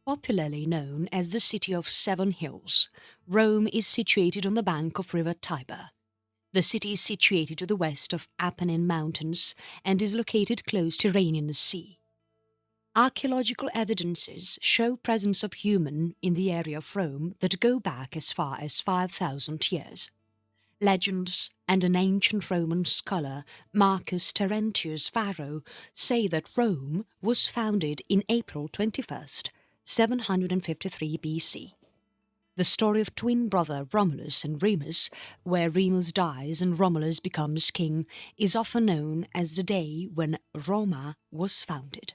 Popularly known as the City of Seven Hills, Rome is situated on the bank of River Tiber. The city is situated to the west of Apennine Mountains and is located close to Rhenian Sea. Archaeological evidences show presence of human in the area of Rome that go back as far as 5,000 years. Legends and an ancient Roman scholar, Marcus Terentius Varro, say that Rome was founded in April 21st, 753 BC. The story of twin brother Romulus and Remus, where Remus dies and Romulus becomes king, is often known as the day when Roma was founded.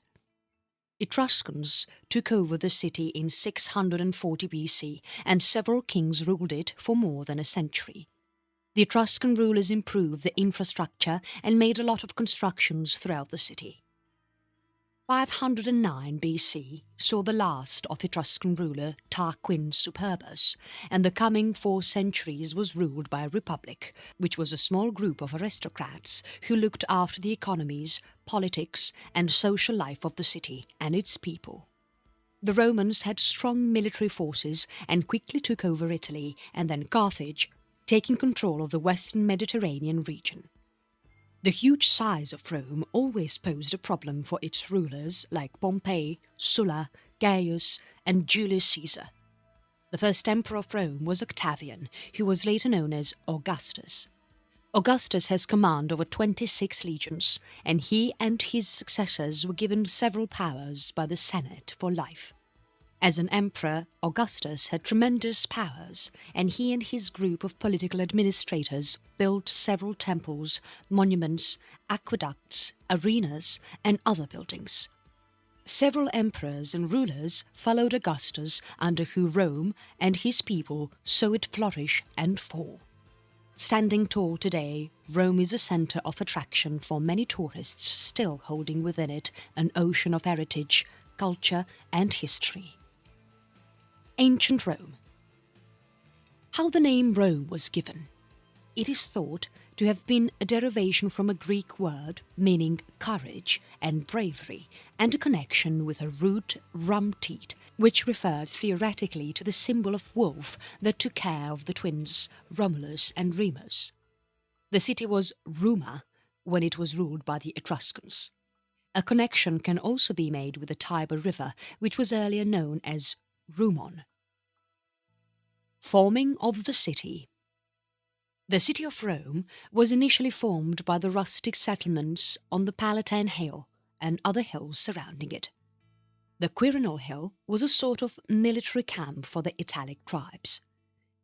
Etruscans took over the city in 640 BC and several kings ruled it for more than a century. The Etruscan rulers improved the infrastructure and made a lot of constructions throughout the city. 509 BC saw the last of Etruscan ruler Tarquin Superbus, and the coming 4 centuries was ruled by a republic, which was a small group of aristocrats who looked after the economies, politics and social life of the city and its people. The Romans had strong military forces and quickly took over Italy and then Carthage, taking control of the western Mediterranean region. The huge size of Rome always posed a problem for its rulers like Pompey, Sulla, Gaius and Julius Caesar. The first emperor of Rome was Octavian, who was later known as Augustus. Augustus has command over 26 legions, and he and his successors were given several powers by the Senate for life. As an emperor, Augustus had tremendous powers, and he and his group of political administrators built several temples, monuments, aqueducts, arenas, and other buildings. Several emperors and rulers followed Augustus, under who Rome and his people saw it flourish and fall. Standing tall today, Rome is a centre of attraction for many tourists, still holding within it an ocean of heritage, culture, and history. Ancient Rome. How the name Rome was given. It is thought to have been a derivation from a Greek word meaning courage and bravery, and a connection with a root rumtit, which referred theoretically to the symbol of wolf that took care of the twins Romulus and Remus. The city was Ruma when it was ruled by the Etruscans. A connection can also be made with the Tiber River, which was earlier known as Rumon. Forming of the city. The city of Rome was initially formed by the rustic settlements on the Palatine Hill and other hills surrounding it. The Quirinal Hill was a sort of military camp for the Italic tribes.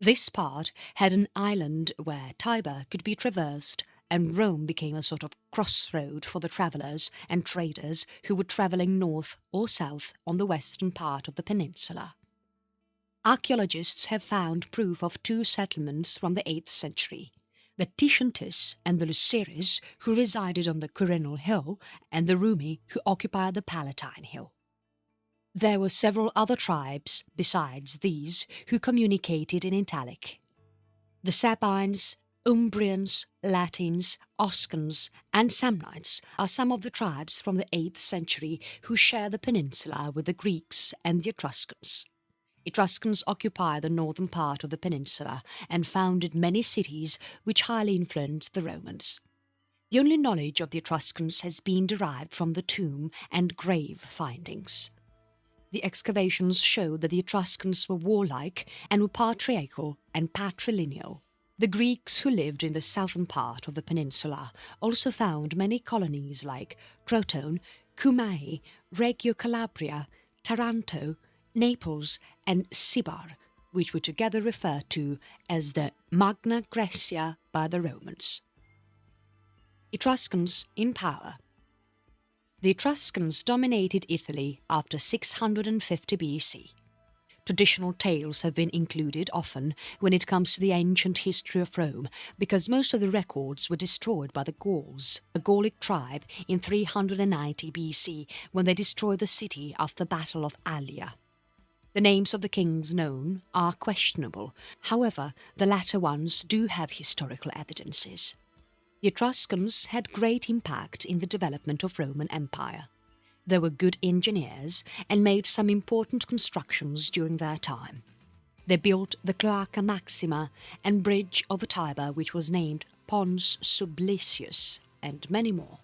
This part had an island where Tiber could be traversed, and Rome became a sort of crossroad for the travellers and traders who were travelling north or south on the western part of the peninsula. Archaeologists have found proof of 2 settlements from the 8th century, the Tichentis and the Luceres, who resided on the Quirinal Hill, and the Rumi, who occupied the Palatine Hill. There were several other tribes besides these who communicated in Italic. The Sabines, Umbrians, Latins, Oscans and Samnites are some of the tribes from the 8th century who share the peninsula with the Greeks and the Etruscans. Etruscans occupied the northern part of the peninsula and founded many cities which highly influenced the Romans. The only knowledge of the Etruscans has been derived from the tomb and grave findings. The excavations show that the Etruscans were warlike and were patriarchal and patrilineal. The Greeks who lived in the southern part of the peninsula also found many colonies like Crotone, Cumae, Reggio Calabria, Taranto, Naples and Sibar, which were together referred to as the Magna Graecia by the Romans. Etruscans in power. The Etruscans dominated Italy after 650 BC. Traditional tales have been included often when it comes to the ancient history of Rome, because most of the records were destroyed by the Gauls, a Gallic tribe, in 390 BC when they destroyed the city after the Battle of Allia. The names of the kings known are questionable, however, the latter ones do have historical evidences. The Etruscans had great impact in the development of Roman Empire. They were good engineers and made some important constructions during their time. They built the Cloaca Maxima and bridge over Tiber, which was named Pons Sublicius, and many more.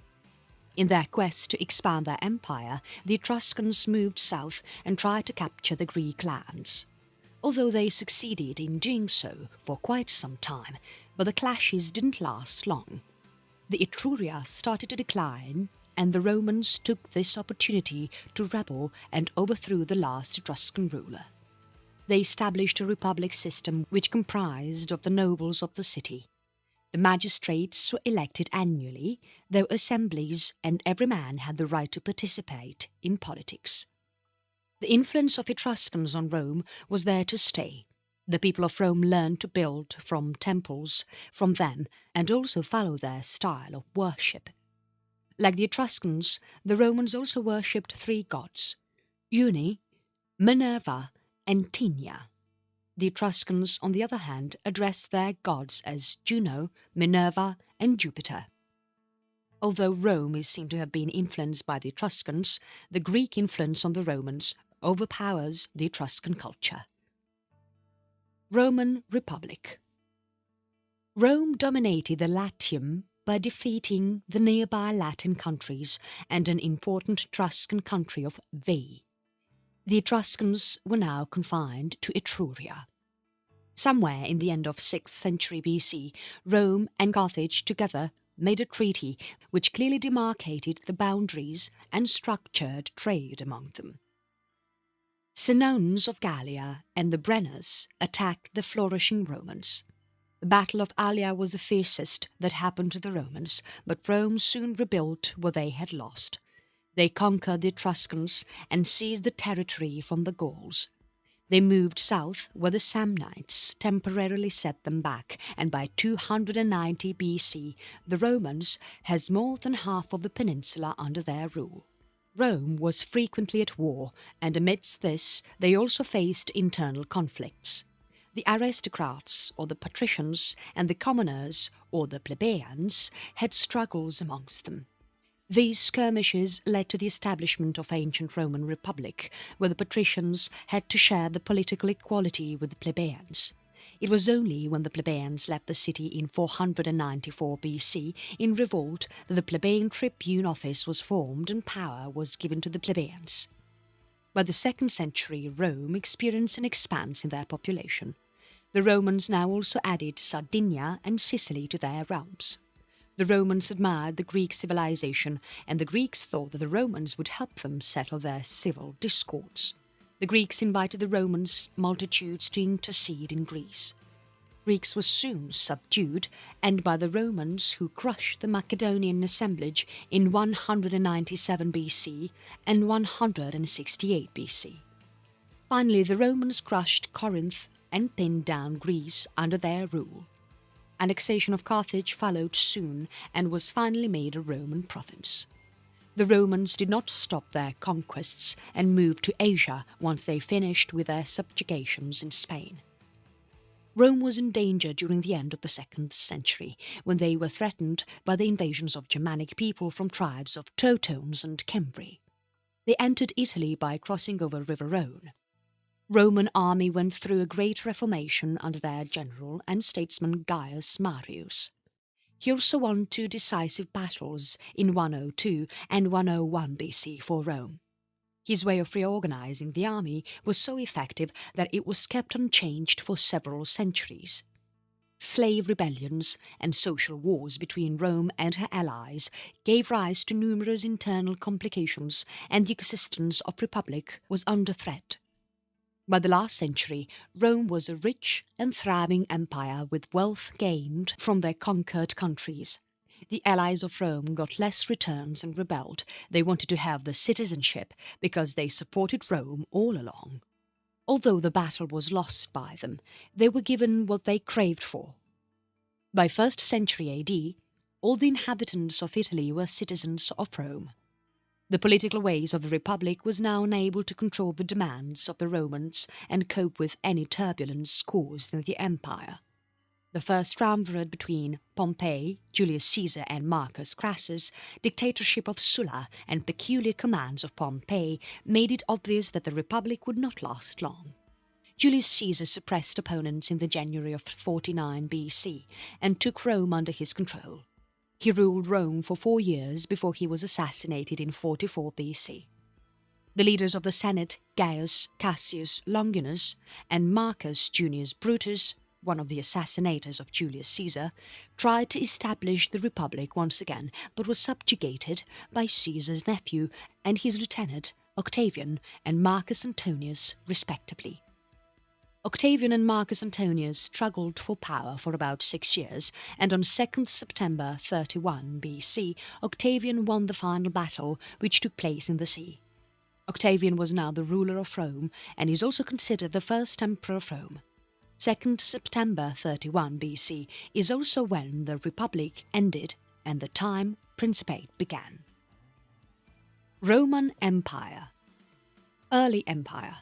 In their quest to expand their empire, the Etruscans moved south and tried to capture the Greek lands. Although they succeeded in doing so for quite some time, but the clashes didn't last long. The Etruria started to decline, and the Romans took this opportunity to rebel and overthrew the last Etruscan ruler. They established a republic system which comprised of the nobles of the city. The magistrates were elected annually, there were assemblies, and every man had the right to participate in politics. The influence of Etruscans on Rome was there to stay. The people of Rome learned to build from temples from them and also follow their style of worship. Like the Etruscans, the Romans also worshipped three gods: Uni, Minerva, and Tinia. The Etruscans, on the other hand, addressed their gods as Juno, Minerva, and Jupiter. Although Rome is seen to have been influenced by the Etruscans, the Greek influence on the Romans overpowers the Etruscan culture. Roman Republic. Rome dominated the Latium by defeating the nearby Latin countries and an important Etruscan country of Veii. The Etruscans were now confined to Etruria. Somewhere in the end of 6th century BC, Rome and Carthage together made a treaty which clearly demarcated the boundaries and structured trade among them. Senones of Gallia and the Brenners attacked the flourishing Romans. The Battle of Allia was the fiercest that happened to the Romans, but Rome soon rebuilt what they had lost. They conquered the Etruscans and seized the territory from the Gauls. They moved south where the Samnites temporarily set them back, and by 290 BC the Romans had more than half of the peninsula under their rule. Rome was frequently at war, and amidst this they also faced internal conflicts. The aristocrats, or the patricians, and the commoners, or the plebeians, had struggles amongst them. These skirmishes led to the establishment of ancient Roman Republic, where the patricians had to share the political equality with the plebeians. It was only when the plebeians left the city in 494 BC in revolt that the plebeian tribune office was formed and power was given to the plebeians. By the 2nd century, Rome experienced an expanse in their population. The Romans now also added Sardinia and Sicily to their realms. The Romans admired the Greek civilization, and the Greeks thought that the Romans would help them settle their civil discords. The Greeks invited the Romans multitudes to intercede in Greece. Greeks were soon subdued, and by the Romans, who crushed the Macedonian assemblage in 197 BC and 168 BC. Finally, the Romans crushed Corinth and pinned down Greece under their rule. Annexation of Carthage followed soon and was finally made a Roman province. The Romans did not stop their conquests and moved to Asia once they finished with their subjugations in Spain. Rome was in danger during the end of the 2nd century, when they were threatened by the invasions of Germanic people from tribes of Teutones and Cimbri. They entered Italy by crossing over River Rhone. Roman army went through a great reformation under their general and statesman Gaius Marius. He also won 2 decisive battles in 102 and 101 BC for Rome. His way of reorganizing the army was so effective that it was kept unchanged for several centuries. Slave rebellions and social wars between Rome and her allies gave rise to numerous internal complications, and the existence of republic was under threat. By the last century, Rome was a rich and thriving empire with wealth gained from their conquered countries. The allies of Rome got less returns and rebelled. They wanted to have the citizenship because they supported Rome all along. Although the battle was lost by them, they were given what they craved for. By 1st century AD, all the inhabitants of Italy were citizens of Rome. The political ways of the Republic was now unable to control the demands of the Romans and cope with any turbulence caused in the empire. The first triumvirate between Pompey, Julius Caesar and Marcus Crassus, dictatorship of Sulla and peculiar commands of Pompey made it obvious that the Republic would not last long. Julius Caesar suppressed opponents in the January of 49 BC and took Rome under his control. He ruled Rome for 4 years before he was assassinated in 44 BC. The leaders of the Senate, Gaius Cassius Longinus and Marcus Junius Brutus, one of the assassinators of Julius Caesar, tried to establish the Republic once again but was subjugated by Caesar's nephew and his lieutenant Octavian and Marcus Antonius respectively. Octavian and Marcus Antonius struggled for power for about 6 years, and on 2nd September 31 BC, Octavian won the final battle, which took place in the sea. Octavian was now the ruler of Rome and is also considered the first emperor of Rome. 2nd September 31 BC is also when the Republic ended and the time Principate began. Roman Empire. Early Empire.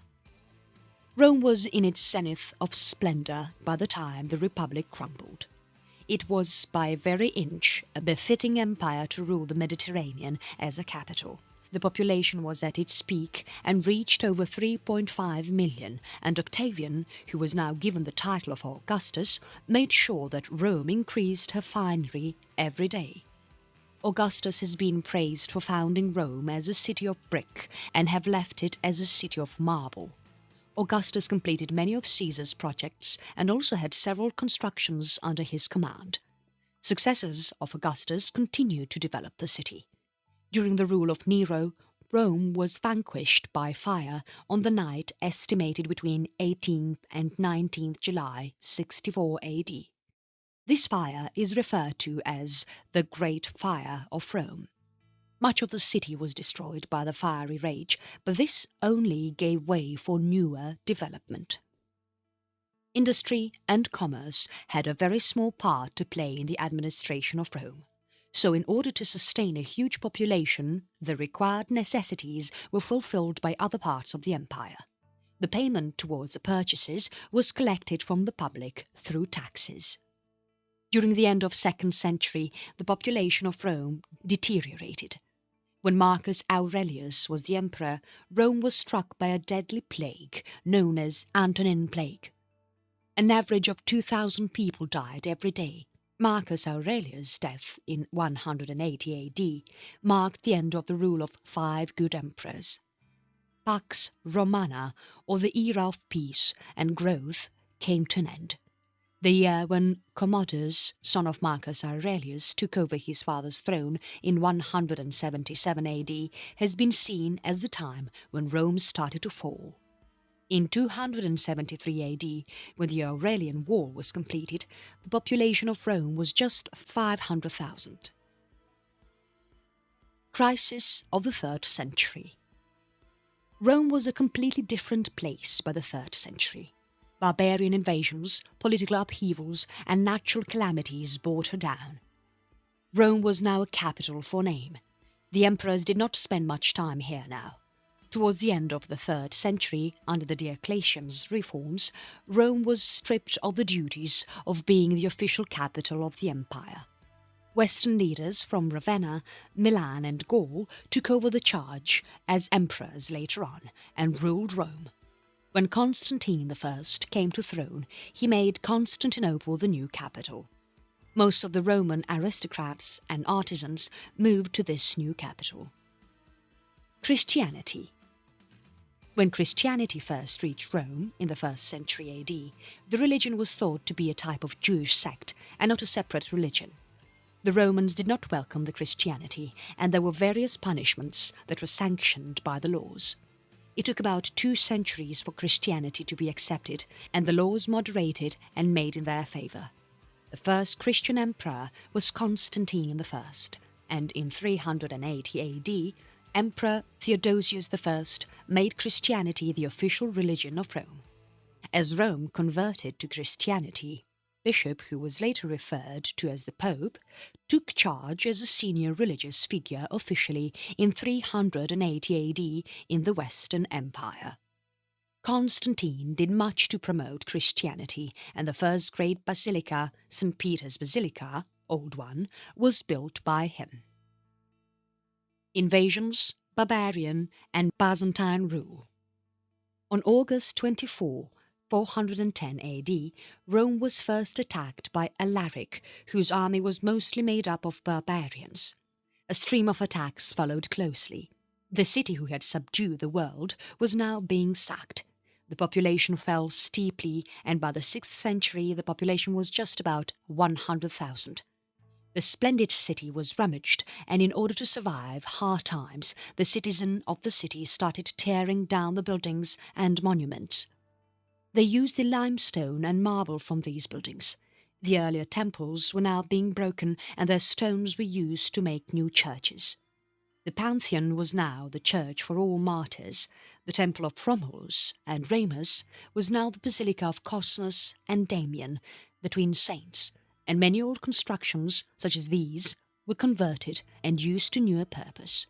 Rome was in its zenith of splendour by the time the Republic crumbled. It was by a very inch a befitting empire to rule the Mediterranean as a capital. The population was at its peak and reached over 3.5 million, and Octavian, who was now given the title of Augustus, made sure that Rome increased her finery every day. Augustus has been praised for founding Rome as a city of brick and have left it as a city of marble. Augustus completed many of Caesar's projects and also had several constructions under his command. Successors of Augustus continued to develop the city. During the rule of Nero, Rome was vanquished by fire on the night estimated between 18th and 19th July 64 AD. This fire is referred to as the Great Fire of Rome. Much of the city was destroyed by the fiery rage, but this only gave way for newer development. Industry and commerce had a very small part to play in the administration of Rome. So in order to sustain a huge population, the required necessities were fulfilled by other parts of the empire. The payment towards the purchases was collected from the public through taxes. During the end of 2nd century, the population of Rome deteriorated. When Marcus Aurelius was the emperor, Rome was struck by a deadly plague known as Antonine Plague. An average of 2,000 people died every day. Marcus Aurelius' death in 180 AD marked the end of the rule of 5 good emperors. Pax Romana, or the era of peace and growth, came to an end. The year when Commodus, son of Marcus Aurelius, took over his father's throne in 177 AD has been seen as the time when Rome started to fall. In 273 AD, when the Aurelian War was completed, the population of Rome was just 500,000. Crisis of the 3rd century. Rome was a completely different place by the 3rd century. Barbarian invasions, political upheavals and natural calamities brought her down. Rome was now a capital for name. The emperors did not spend much time here now. Towards the end of the 3rd century, under the Diocletian's reforms, Rome was stripped of the duties of being the official capital of the empire. Western leaders from Ravenna, Milan and Gaul took over the charge as emperors later on and ruled Rome. When Constantine I came to throne, he made Constantinople the new capital. Most of the Roman aristocrats and artisans moved to this new capital. Christianity. When Christianity first reached Rome in the 1st century AD, the religion was thought to be a type of Jewish sect and not a separate religion. The Romans did not welcome the Christianity, and there were various punishments that were sanctioned by the laws. It took about 2 centuries for Christianity to be accepted, and the laws moderated and made in their favour. The first Christian emperor was Constantine I, and in 380 AD, Emperor Theodosius I made Christianity the official religion of Rome. As Rome converted to Christianity, Bishop, who was later referred to as the Pope, took charge as a senior religious figure officially in 380 AD in the Western Empire. Constantine did much to promote Christianity, and the first great basilica, St. Peter's Basilica, Old One, was built by him. Invasions, barbarian and Byzantine rule. On August 24, 410 AD, Rome was first attacked by Alaric, whose army was mostly made up of barbarians. A stream of attacks followed closely. The city who had subdued the world was now being sacked. The population fell steeply, and by the 6th century the population was just about 100,000. The splendid city was rummaged, and in order to survive hard times, the citizens of the city started tearing down the buildings and monuments. They used the limestone and marble from these buildings. The earlier temples were now being broken, and their stones were used to make new churches. The Pantheon was now the church for all martyrs. The temple of Romulus and Remus was now the Basilica of Cosmas and Damian, the twin saints, and many old constructions, such as these, were converted and used to newer purpose.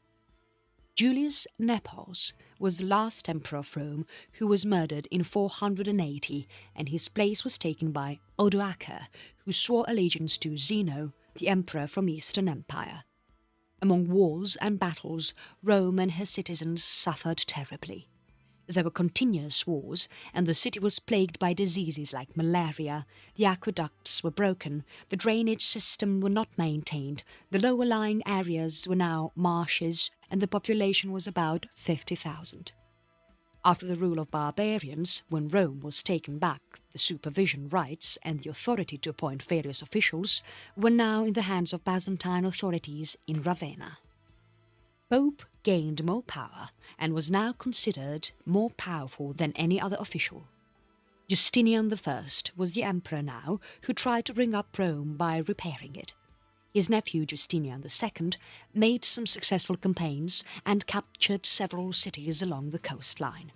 Julius Nepos was the last emperor of Rome who was murdered in 480, and his place was taken by Odoacer, who swore allegiance to Zeno, the emperor from Eastern Empire. Among wars and battles, Rome and her citizens suffered terribly. There were continuous wars, and the city was plagued by diseases like malaria. The aqueducts were broken, the drainage system were not maintained, the lower-lying areas were now marshes, and the population was about 50,000. After the rule of barbarians, when Rome was taken back, the supervision rights and the authority to appoint various officials were now in the hands of Byzantine authorities in Ravenna. Pope gained more power and was now considered more powerful than any other official. Justinian I was the emperor now who tried to bring up Rome by repairing it. His nephew Justinian II made some successful campaigns and captured several cities along the coastline.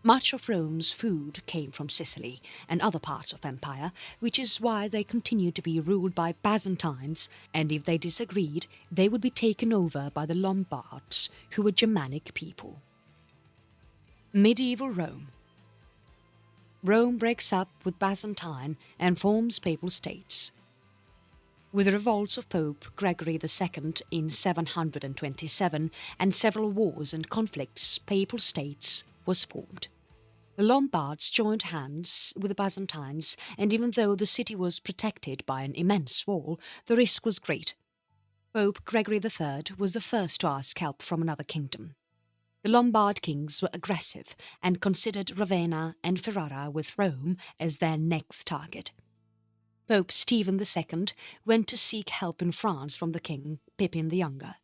Much of Rome's food came from Sicily and other parts of empire, which is why they continued to be ruled by Byzantines, and if they disagreed, they would be taken over by the Lombards, who were Germanic people. Medieval Rome. Rome breaks up with Byzantine and forms papal states. With the revolts of Pope Gregory II in 727 and several wars and conflicts, papal states was formed. The Lombards joined hands with the Byzantines, and even though the city was protected by an immense wall, the risk was great. Pope Gregory III was the first to ask help from another kingdom. The Lombard kings were aggressive and considered Ravenna and Ferrara with Rome as their next target. Pope Stephen II went to seek help in France from the king, Pippin the Younger.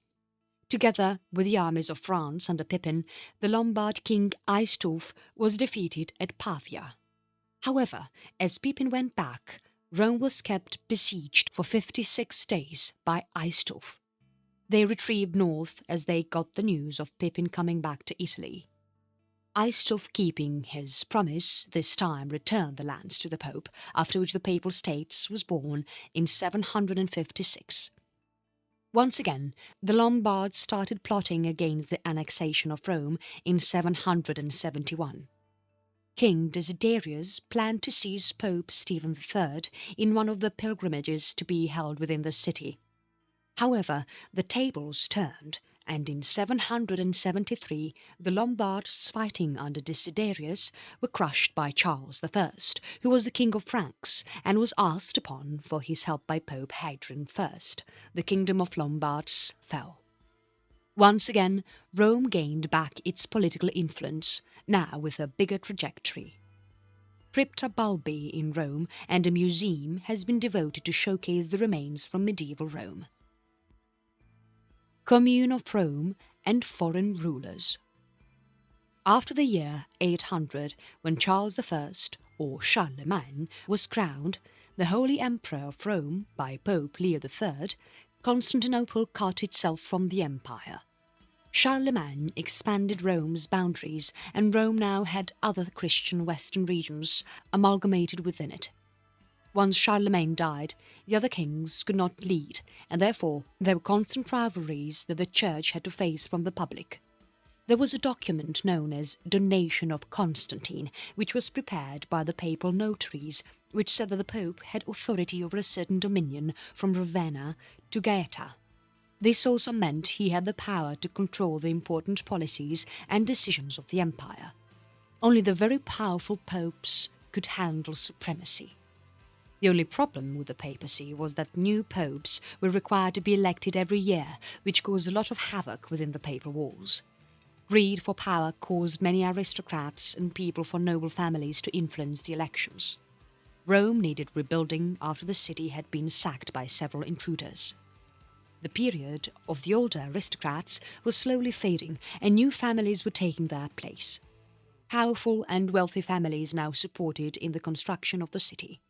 Together with the armies of France under Pippin, the Lombard king Aistulf was defeated at Pavia. However, as Pippin went back, Rome was kept besieged for 56 days by Aistulf. They retrieved north as they got the news of Pippin coming back to Italy. Aistulf, keeping his promise, this time returned the lands to the Pope, after which the Papal States was born in 756. Once again, the Lombards started plotting against the annexation of Rome in 771. King Desiderius planned to seize Pope Stephen III in one of the pilgrimages to be held within the city. However, the tables turned, and in 773 the Lombards fighting under Desiderius were crushed by Charles I, who was the king of Franks and was asked upon for his help by Pope Hadrian I. The kingdom of Lombards fell. Once again, Rome gained back its political influence, now with a bigger trajectory. Crypta Balbi in Rome and a museum has been devoted to showcase the remains from medieval Rome. Commune of Rome and foreign rulers. After the year 800, when Charles I, or Charlemagne, was crowned, the Holy Emperor of Rome by Pope Leo III, Constantinople cut itself from the empire. Charlemagne expanded Rome's boundaries, and Rome now had other Christian western regions amalgamated within it. Once Charlemagne died, the other kings could not lead, and therefore there were constant rivalries that the Church had to face from the public. There was a document known as Donation of Constantine, which was prepared by the papal notaries, which said that the Pope had authority over a certain dominion from Ravenna to Gaeta. This also meant he had the power to control the important policies and decisions of the empire. Only the very powerful popes could handle supremacy. The only problem with the papacy was that new popes were required to be elected every year, which caused a lot of havoc within the papal walls. Greed for power caused many aristocrats and people from noble families to influence the elections. Rome needed rebuilding after the city had been sacked by several intruders. The period of the older aristocrats was slowly fading and new families were taking their place. Powerful and wealthy families now supported in the construction of the city.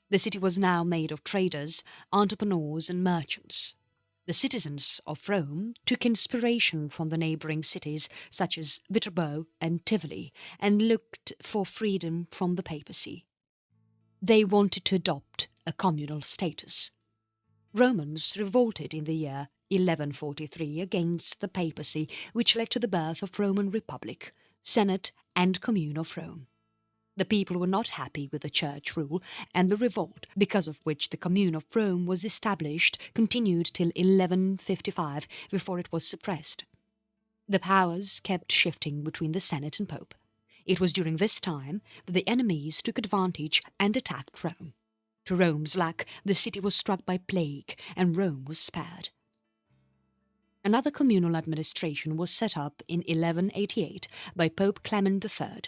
The city was now made of traders, entrepreneurs and merchants. The citizens of Rome took inspiration from the neighbouring cities such as Viterbo and Tivoli and looked for freedom from the papacy. They wanted to adopt a communal status. Romans revolted in the year 1143 against the papacy, which led to the birth of Roman Republic, Senate and Commune of Rome. The people were not happy with the church rule, and the revolt, because of which the Commune of Rome was established, continued till 1155 before it was suppressed. The powers kept shifting between the Senate and Pope. It was during this time that the enemies took advantage and attacked Rome. To Rome's luck, the city was struck by plague and Rome was spared. Another communal administration was set up in 1188 by Pope Clement III.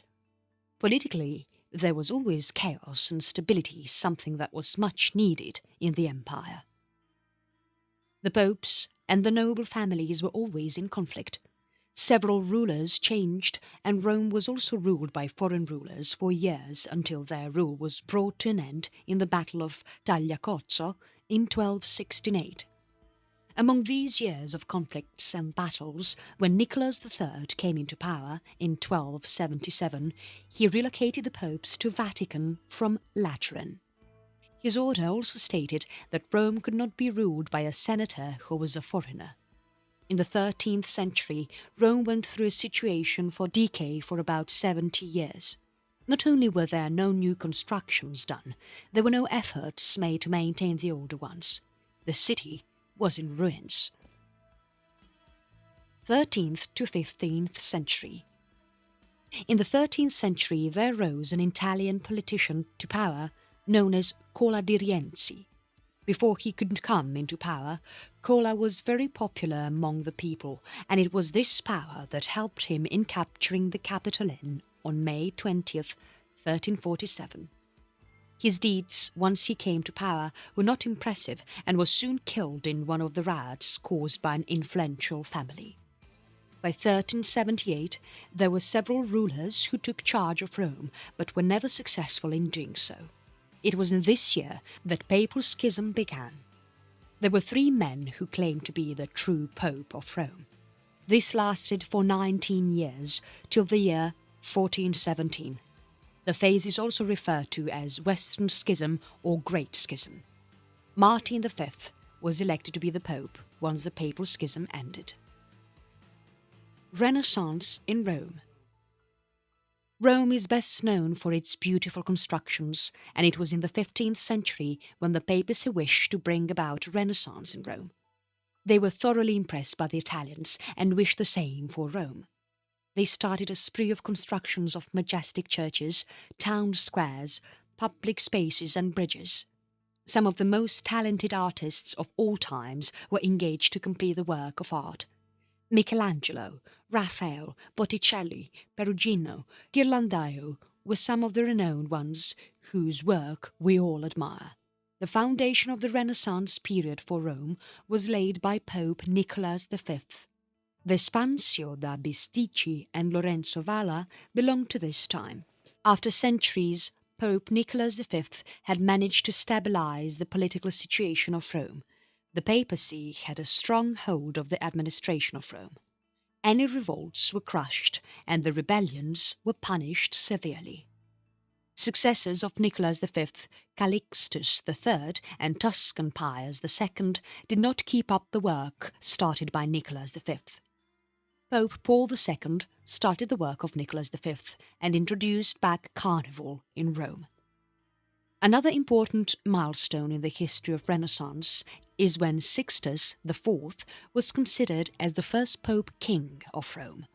Politically, there was always chaos and stability, something that was much needed in the empire. The popes and the noble families were always in conflict. Several rulers changed, and Rome was also ruled by foreign rulers for years until their rule was brought to an end in the Battle of Tagliacozzo in 1268. Among these years of conflicts and battles, when Nicholas III came into power in 1277, he relocated the popes to Vatican from Lateran. His order also stated that Rome could not be ruled by a senator who was a foreigner. In the 13th century, Rome went through a situation for decay for about 70 years. Not only were there no new constructions done, there were no efforts made to maintain the older ones. The city was in ruins. 13th to 15th century. In the 13th century, there rose an Italian politician to power known as Cola di Rienzi. Before he could come into power, Cola was very popular among the people, and it was this power that helped him in capturing the Capitoline on May 20th, 1347. His deeds, once he came to power, were not impressive and was soon killed in one of the riots caused by an influential family. By 1378, there were several rulers who took charge of Rome, but were never successful in doing so. It was in this year that papal schism began. There were 3 men who claimed to be the true Pope of Rome. This lasted for 19 years, till the year 1417. The phase is also referred to as Western Schism or Great Schism. Martin V was elected to be the Pope once the papal schism ended. Renaissance in Rome. Rome is best known for its beautiful constructions, and it was in the 15th century when the papacy wished to bring about a Renaissance in Rome. They were thoroughly impressed by the Italians and wished the same for Rome. They started a spree of constructions of majestic churches, town squares, public spaces and bridges. Some of the most talented artists of all times were engaged to complete the work of art. Michelangelo, Raphael, Botticelli, Perugino, Ghirlandaio were some of the renowned ones whose work we all admire. The foundation of the Renaissance period for Rome was laid by Pope Nicholas V. Vespanzio da Bisticci and Lorenzo Valla belonged to this time. After centuries, Pope Nicholas V had managed to stabilize the political situation of Rome. The papacy had a strong hold of the administration of Rome. Any revolts were crushed and the rebellions were punished severely. Successors of Nicholas V, Calixtus III and Tuscan Pius II did not keep up the work started by Nicholas V. Pope Paul II started the work of Nicholas V and introduced back Carnival in Rome. Another important milestone in the history of Renaissance is when Sixtus IV was considered as the first Pope King of Rome.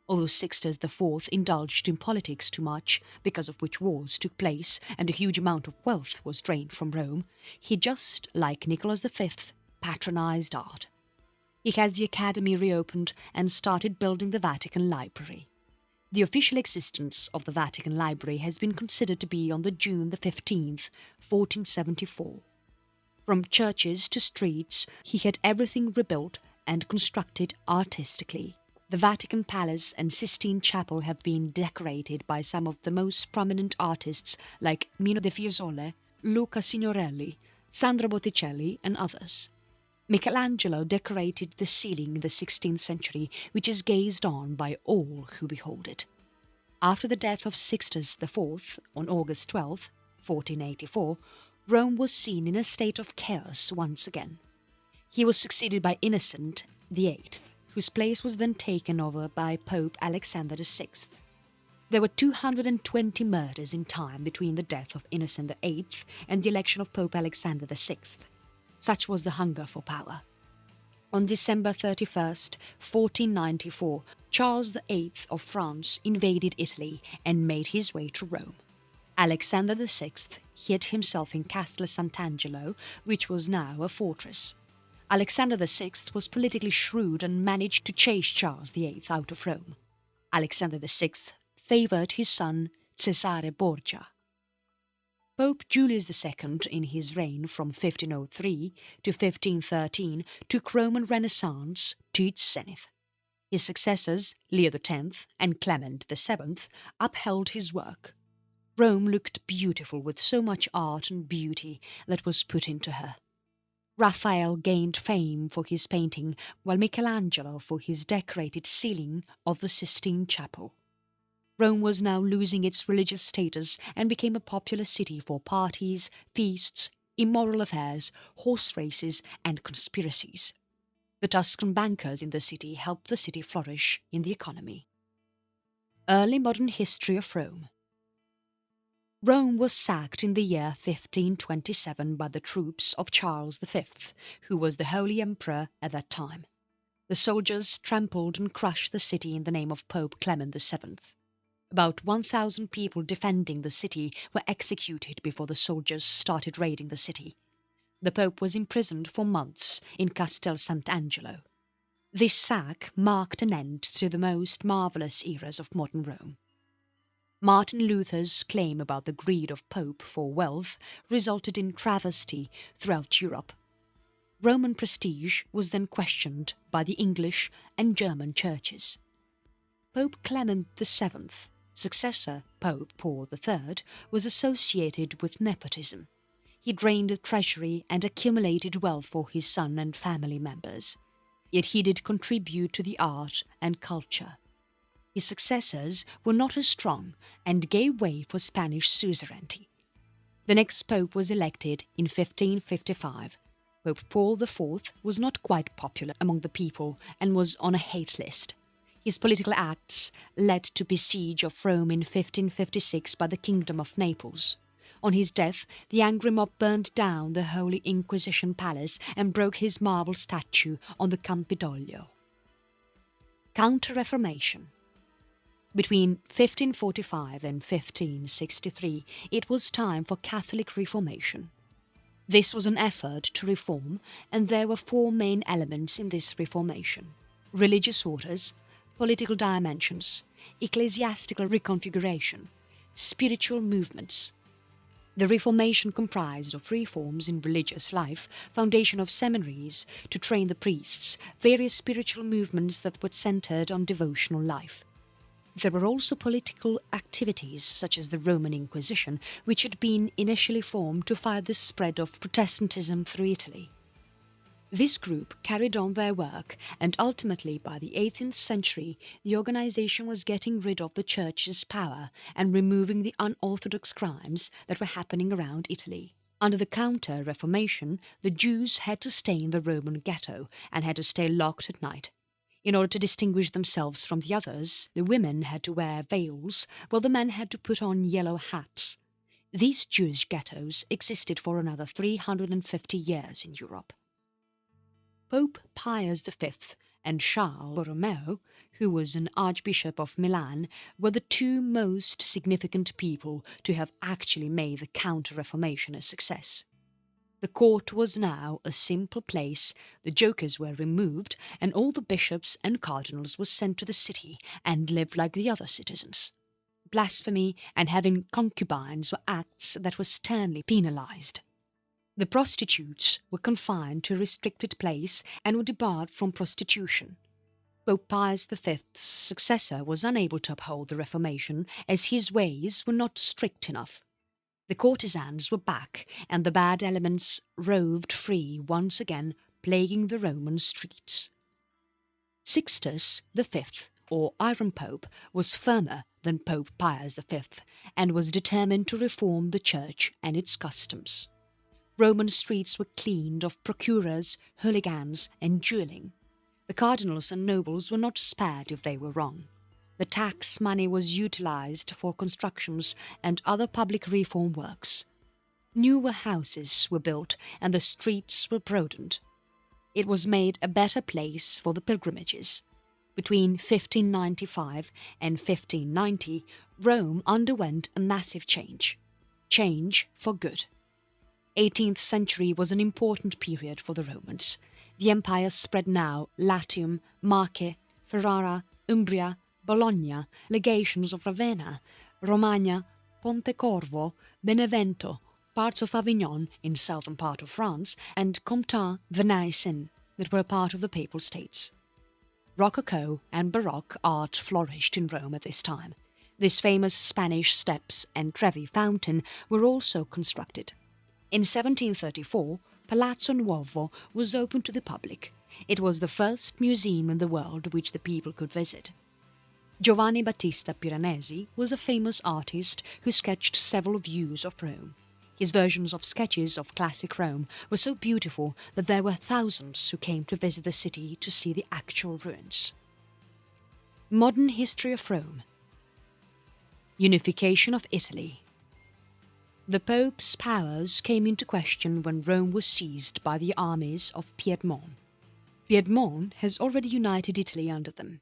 Although Sixtus IV indulged in politics too much, because of which wars took place and a huge amount of wealth was drained from Rome, he, just like Nicholas V, patronized art. He has the Academy reopened and started building the Vatican Library. The official existence of the Vatican Library has been considered to be on the June 15th, 1474. From churches to streets, he had everything rebuilt and constructed artistically. The Vatican Palace and Sistine Chapel have been decorated by some of the most prominent artists like Mino de Fiesole, Luca Signorelli, Sandro Botticelli and others. Michelangelo decorated the ceiling in the 16th century, which is gazed on by all who behold it. After the death of Sixtus IV on August 12, 1484, Rome was seen in a state of chaos once again. He was succeeded by Innocent VIII, whose place was then taken over by Pope Alexander VI. There were 220 murders in time between the death of Innocent VIII and the election of Pope Alexander VI. Such was the hunger for power. On December 31st, 1494, Charles VIII of France invaded Italy and made his way to Rome. Alexander VI hid himself in Castle Sant'Angelo, which was now a fortress. Alexander VI was politically shrewd and managed to chase Charles VIII out of Rome. Alexander VI favoured his son Cesare Borgia. Pope Julius II, in his reign from 1503 to 1513, took Roman Renaissance to its zenith. His successors, Leo X and Clement VII, upheld his work. Rome looked beautiful with so much art and beauty that was put into her. Raphael gained fame for his painting, while Michelangelo for his decorated ceiling of the Sistine Chapel. Rome was now losing its religious status and became a popular city for parties, feasts, immoral affairs, horse races and conspiracies. The Tuscan bankers in the city helped the city flourish in the economy. Early modern history of Rome. Rome was sacked in the year 1527 by the troops of Charles V, who was the Holy Emperor at that time. The soldiers trampled and crushed the city in the name of Pope Clement VII. About 1,000 people defending the city were executed before the soldiers started raiding the city. The Pope was imprisoned for months in Castel Sant'Angelo. This sack marked an end to the most marvellous eras of modern Rome. Martin Luther's claim about the greed of Pope for wealth resulted in travesty throughout Europe. Roman prestige was then questioned by the English and German churches. Pope Clement VII, successor Pope Paul III, was associated with nepotism. He drained the treasury and accumulated wealth for his son and family members. Yet he did contribute to the art and culture. His successors were not as strong and gave way for Spanish suzerainty. The next pope was elected in 1555. Pope Paul IV was not quite popular among the people and was on a hate list. His political acts led to besiege of Rome in 1556 by the Kingdom of Naples. On his death, the angry mob burned down the Holy Inquisition Palace and broke his marble statue on the Campidoglio. Counter-Reformation. Between 1545 and 1563, it was time for Catholic Reformation. This was an effort to reform, and there were four main elements in this reformation: religious orders, political dimensions, ecclesiastical reconfiguration, spiritual movements. The Reformation comprised of reforms in religious life, foundation of seminaries to train the priests, various spiritual movements that were centered on devotional life. There were also political activities such as the Roman Inquisition, which had been initially formed to fight the spread of Protestantism through Italy. This group carried on their work, and ultimately by the 18th century the organization was getting rid of the Church's power and removing the unorthodox crimes that were happening around Italy. Under the Counter-Reformation, the Jews had to stay in the Roman ghetto and had to stay locked at night. In order to distinguish themselves from the others, the women had to wear veils, while the men had to put on yellow hats. These Jewish ghettos existed for another 350 years in Europe. Pope Pius V and Charles Borromeo, who was an Archbishop of Milan, were the two most significant people to have actually made the Counter-Reformation a success. The court was now a simple place, the jokers were removed, and all the bishops and cardinals were sent to the city and lived like the other citizens. Blasphemy and having concubines were acts that were sternly penalized. The prostitutes were confined to a restricted place and were debarred from prostitution. Pope Pius V's successor was unable to uphold the Reformation as his ways were not strict enough. The courtesans were back and the bad elements roved free once again, plaguing the Roman streets. Sixtus V, or Iron Pope, was firmer than Pope Pius V and was determined to reform the Church and its customs. Roman streets were cleaned of procurers, hooligans and duelling. The cardinals and nobles were not spared if they were wrong. The tax money was utilized for constructions and other public reform works. Newer houses were built and the streets were broadened. It was made a better place for the pilgrimages. Between 1595 and 1590, Rome underwent a massive change for good. 18th century was an important period for the Romans. The empire spread now Latium, Marche, Ferrara, Umbria, Bologna, legations of Ravenna, Romagna, Pontecorvo, Benevento, parts of Avignon in southern part of France, and Comtat, Venaissin, that were part of the Papal States. Rococo and Baroque art flourished in Rome at this time. These famous Spanish steps and Trevi fountain were also constructed. In 1734, Palazzo Nuovo was open to the public. It was the first museum in the world which the people could visit. Giovanni Battista Piranesi was a famous artist who sketched several views of Rome. His versions of sketches of classic Rome were so beautiful that there were thousands who came to visit the city to see the actual ruins. Modern history of Rome. Unification of Italy. The Pope's powers came into question when Rome was seized by the armies of Piedmont. Piedmont has already united Italy under them.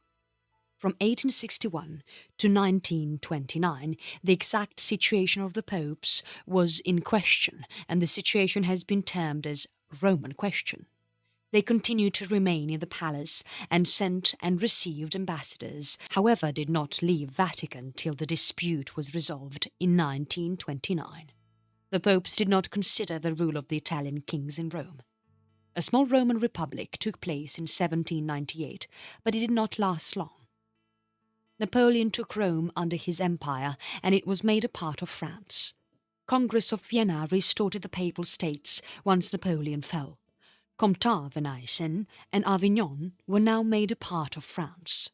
From 1861 to 1929, the exact situation of the popes was in question, and the situation has been termed as Roman question. They continued to remain in the palace and sent and received ambassadors, however did not leave Vatican till the dispute was resolved in 1929. The popes did not consider the rule of the Italian kings in Rome. A small Roman republic took place in 1798, but it did not last long. Napoleon took Rome under his empire and it was made a part of France. Congress of Vienna restored the Papal States once Napoleon fell. Comtat, Venaissin and Avignon were now made a part of France.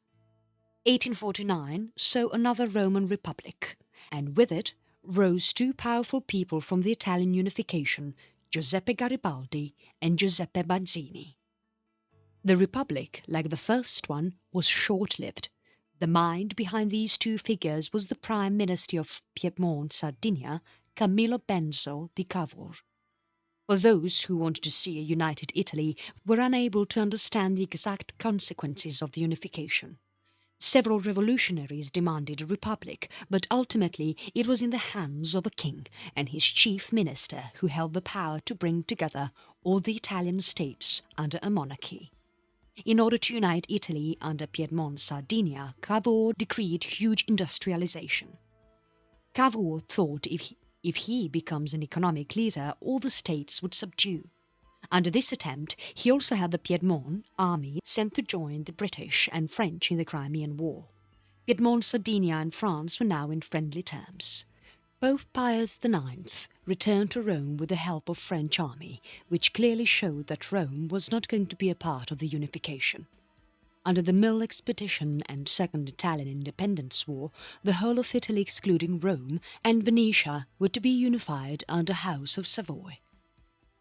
1849 saw another Roman Republic, and with it rose two powerful people from the Italian unification, Giuseppe Garibaldi and Giuseppe Mazzini. The Republic, like the first one, was short-lived. The mind behind these two figures was the Prime Minister of Piedmont, Sardinia, Camillo Benso di Cavour. For those who wanted to see a united Italy were unable to understand the exact consequences of the unification. Several revolutionaries demanded a republic, but ultimately it was in the hands of a king and his chief minister who held the power to bring together all the Italian states under a monarchy. In order to unite Italy under Piedmont Sardinia, Cavour decreed huge industrialization. Cavour thought if he becomes an economic leader, all the states would subdue. Under this attempt, he also had the Piedmont army sent to join the British and French in the Crimean War. Piedmont, Sardinia and France were now in friendly terms. Pope Pius IX returned to Rome with the help of French army, which clearly showed that Rome was not going to be a part of the unification. Under the Mill Expedition and Second Italian Independence War, the whole of Italy excluding Rome and Venetia were to be unified under House of Savoy.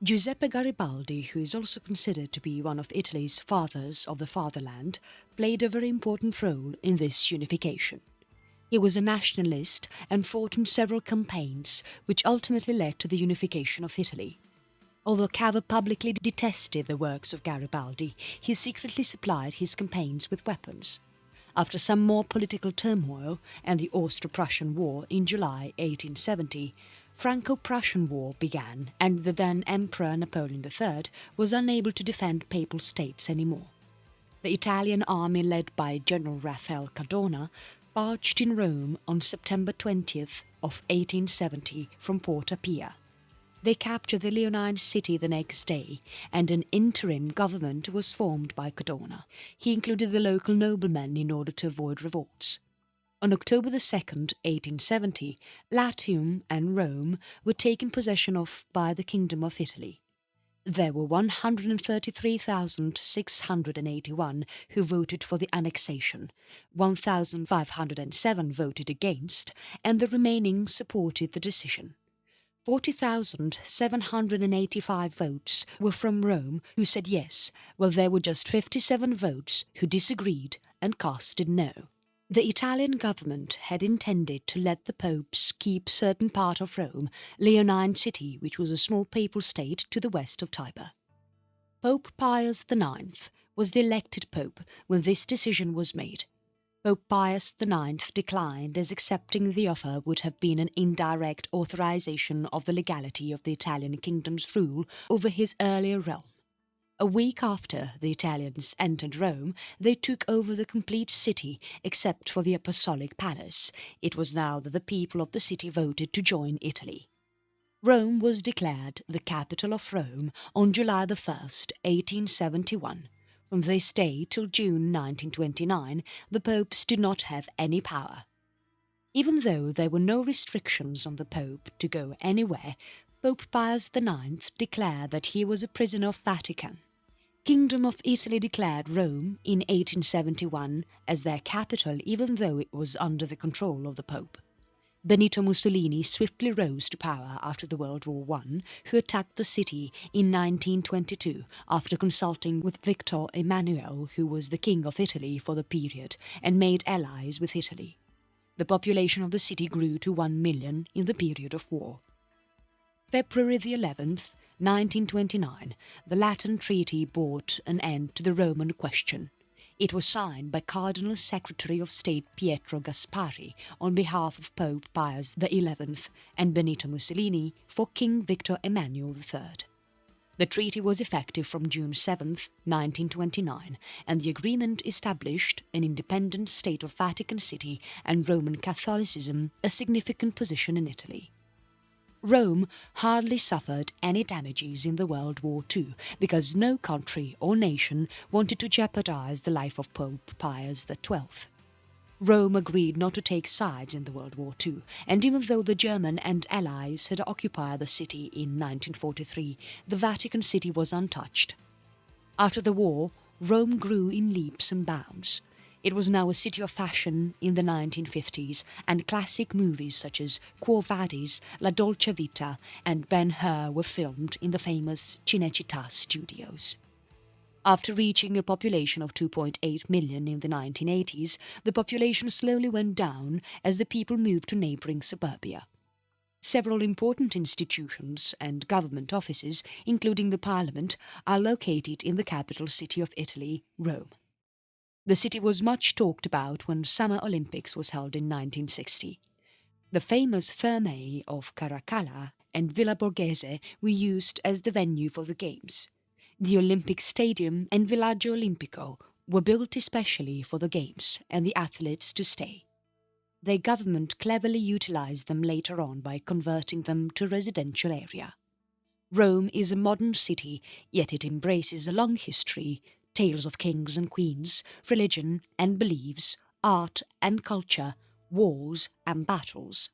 Giuseppe Garibaldi, who is also considered to be one of Italy's fathers of the fatherland, played a very important role in this unification. He was a nationalist and fought in several campaigns, which ultimately led to the unification of Italy. Although Cavour publicly detested the works of Garibaldi, he secretly supplied his campaigns with weapons. After some more political turmoil and the Austro-Prussian War in July 1870, Franco-Prussian War began and the then Emperor Napoleon III was unable to defend Papal States anymore. The Italian army led by General Raffaele Cadorna marched in Rome on September 20th of 1870 from Porta Pia. They captured the Leonine city the next day, and an interim government was formed by Cadorna. He included the local noblemen in order to avoid revolts. On October 2nd, 1870, Latium and Rome were taken possession of by the Kingdom of Italy. There were 133,681 who voted for the annexation, 1,507 voted against, and the remaining supported the decision. 40,785 votes were from Rome who said yes, while there were just 57 votes who disagreed and casted no. The Italian government had intended to let the popes keep certain part of Rome, Leonine City, which was a small papal state to the west of Tiber. Pope Pius IX was the elected pope when this decision was made. Pope Pius IX declined, as accepting the offer would have been an indirect authorization of the legality of the Italian kingdom's rule over his earlier realm. A week after the Italians entered Rome, they took over the complete city except for the Apostolic Palace. It was now that the people of the city voted to join Italy. Rome was declared the capital of Rome on July 1st, 1871. From this day till June 1929, the popes did not have any power. Even though there were no restrictions on the pope to go anywhere, Pope Pius IX declared that he was a prisoner of Vatican. Kingdom of Italy declared Rome in 1871 as their capital, even though it was under the control of the Pope. Benito Mussolini swiftly rose to power after the World War I, who attacked the city in 1922 after consulting with Victor Emmanuel, who was the King of Italy for the period, and made allies with Italy. The population of the city grew to 1 million in the period of war. February the 11th, 1929, the Lateran Treaty brought an end to the Roman question. It was signed by Cardinal Secretary of State Pietro Gasparri on behalf of Pope Pius XI and Benito Mussolini for King Victor Emmanuel III. The treaty was effective from June 7, 1929, and the agreement established an independent state of Vatican City and Roman Catholicism a significant position in Italy. Rome hardly suffered any damages in the World War II because no country or nation wanted to jeopardize the life of Pope Pius XII. Rome agreed not to take sides in the World War II, and even though the German and Allies had occupied the city in 1943, the Vatican City was untouched. After the war, Rome grew in leaps and bounds. It was now a city of fashion in the 1950s, and classic movies such as Quo Vadis, La Dolce Vita and Ben-Hur were filmed in the famous Cinecittà studios. After reaching a population of 2.8 million in the 1980s, the population slowly went down as the people moved to neighbouring suburbia. Several important institutions and government offices, including the Parliament, are located in the capital city of Italy, Rome. The city was much talked about when Summer Olympics was held in 1960. The famous Thermae of Caracalla and Villa Borghese were used as the venue for the Games. The Olympic Stadium and Villaggio Olimpico were built especially for the Games and the athletes to stay. Their government cleverly utilized them later on by converting them to a residential area. Rome is a modern city, yet it embraces a long history, tales of kings and queens, religion and beliefs, art and culture, wars and battles.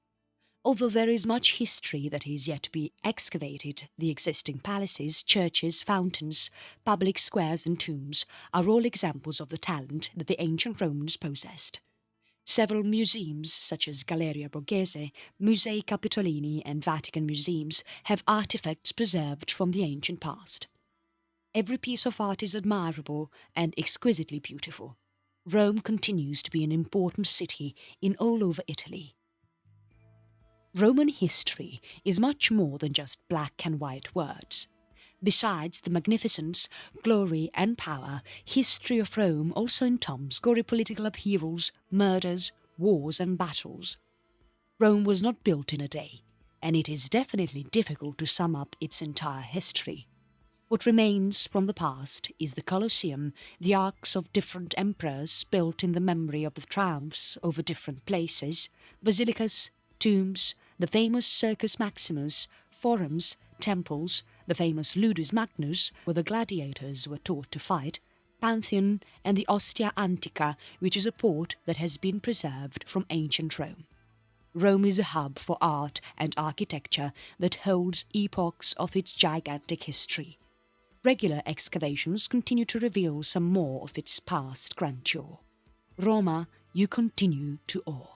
Although there is much history that is yet to be excavated, the existing palaces, churches, fountains, public squares and tombs are all examples of the talent that the ancient Romans possessed. Several museums, such as Galleria Borghese, Musei Capitolini and Vatican museums, have artifacts preserved from the ancient past. Every piece of art is admirable and exquisitely beautiful. Rome continues to be an important city in all over Italy. Roman history is much more than just black and white words. Besides the magnificence, glory and power, history of Rome also entombs gory political upheavals, murders, wars and battles. Rome was not built in a day, and it is definitely difficult to sum up its entire history. What remains from the past is the Colosseum, the arcs of different emperors built in the memory of the triumphs over different places, basilicas, tombs, the famous Circus Maximus, forums, temples, the famous Ludus Magnus, where the gladiators were taught to fight, Pantheon, and the Ostia Antica, which is a port that has been preserved from ancient Rome. Rome is a hub for art and architecture that holds epochs of its gigantic history. Regular excavations continue to reveal some more of its past grandeur. Roma, you continue to awe.